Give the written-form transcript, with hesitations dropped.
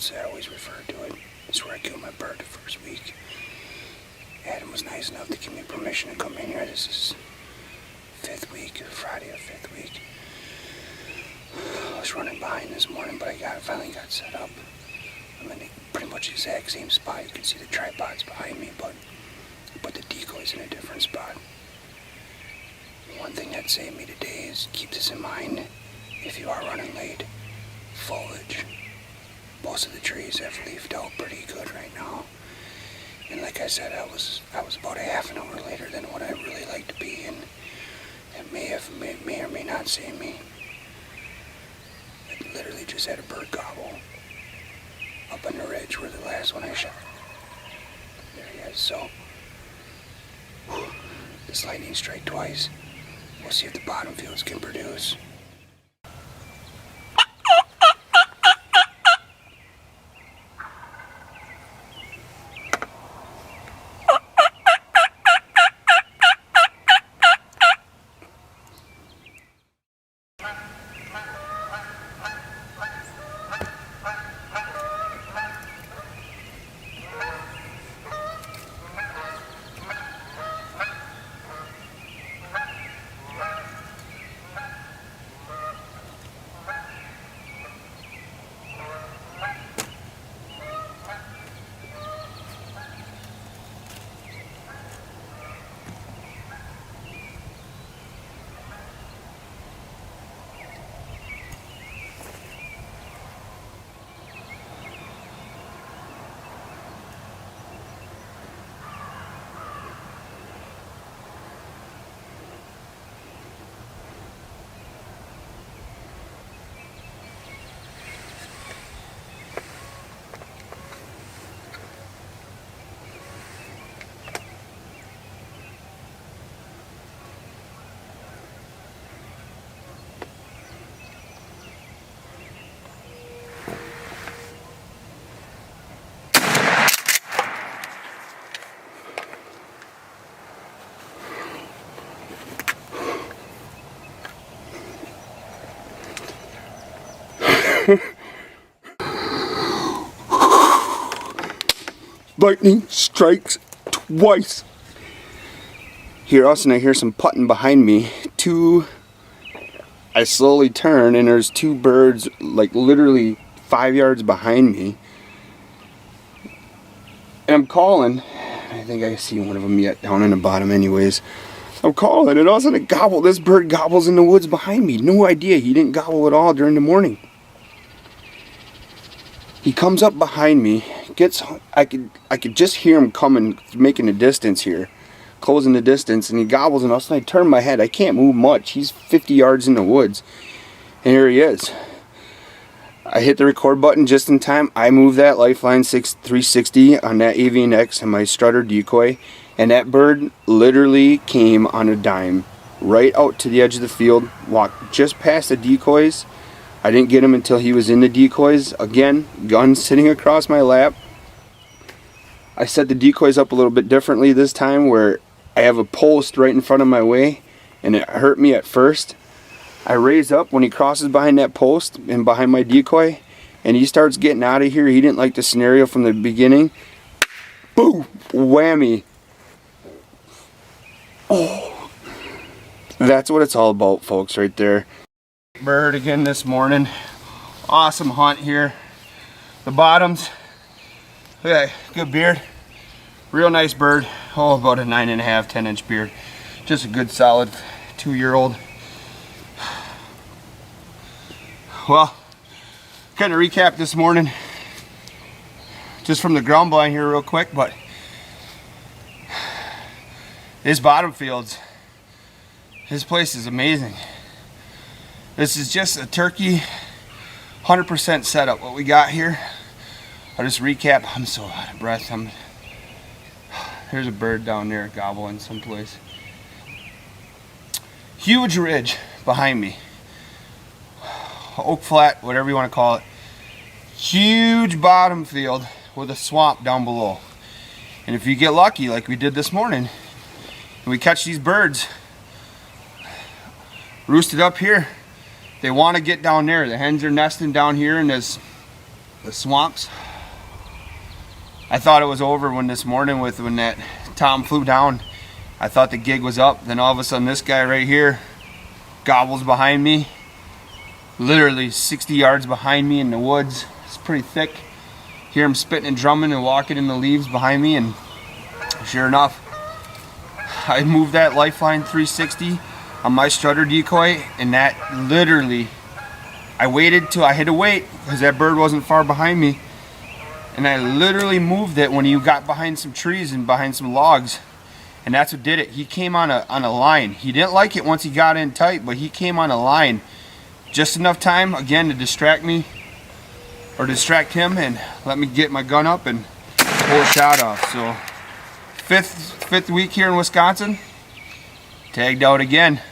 goats, I always refer to it. It's where I killed my bird the first week. Adam was nice enough to give me permission to come in here. This is 5th week, Friday of 5th week. I was running behind this morning, but I finally got set up. I'm in pretty much the exact same spot. You can see the tripods behind me, but the decoy's in a different spot. One thing that saved me today is keep this in mind. If you are running late, foliage. Most of the trees have leafed out pretty good right now. And like I said, I was about a half an hour later than what I really like to be, and it may or may not save me. I literally just had a bird gobble up on the ridge where the last one I shot. There he is. So this lightning strike twice. We'll see if the bottom fields can produce. Lightning strikes twice. Here, also, I hear some putting behind me. I slowly turn, and there's two birds, like literally 5 yards behind me. And I'm calling. I think I see one of them yet down in the bottom, anyways. I'm calling, and all of a sudden, this bird gobbles in the woods behind me. No idea, he didn't gobble at all during the morning. He comes up behind me, I could just hear him coming, making a distance here, closing the distance, and he gobbles, and all of a sudden I turn my head. I can't move much. He's 50 yards in the woods, and here he is. I hit the record button just in time. I moved that Lifeline 360 on that Avian X and my strutter decoy, and that bird literally came on a dime, right out to the edge of the field, walked just past the decoys. I didn't get him until he was in the decoys. Again, gun sitting across my lap. I set the decoys up a little bit differently this time, where I have a post right in front of my way, and it hurt me at first. I raise up when he crosses behind that post and behind my decoy, and he starts getting out of here. He didn't like the scenario from the beginning. Boom! Whammy! Oh! That's what it's all about, folks, right there. Bird again this morning. Awesome hunt here. The bottoms. Look at that, good beard. Real nice bird. Oh, about a 9.5, 10-inch beard. Just a good solid 2-year-old. Well, kind of recap this morning. Just from the ground blind here real quick, but his bottom fields, his place is amazing. This is just a turkey 100% setup. What we got here, I'll just recap. I'm so out of breath. There's a bird down there gobbling someplace. Huge ridge behind me. Oak flat, whatever you want to call it. Huge bottom field with a swamp down below. And if you get lucky, like we did this morning, and we catch these birds roosted up here, they want to get down there. The hens are nesting down here in this the swamps. I thought it was over when this morning when that tom flew down. I thought the gig was up. Then all of a sudden this guy right here gobbles behind me. Literally 60 yards behind me in the woods. It's pretty thick. Hear him spitting and drumming and walking in the leaves behind me, and sure enough, I moved that lifeline 360 on my strutter decoy, and that literally, I had to wait because that bird wasn't far behind me, and I literally moved it when he got behind some trees and behind some logs, and that's what did it. He came on a line. He didn't like it once he got in tight, but he came on a line. Just enough time, again, to distract me, or distract him, and let me get my gun up and pull a shot off. So fifth week here in Wisconsin, tagged out again.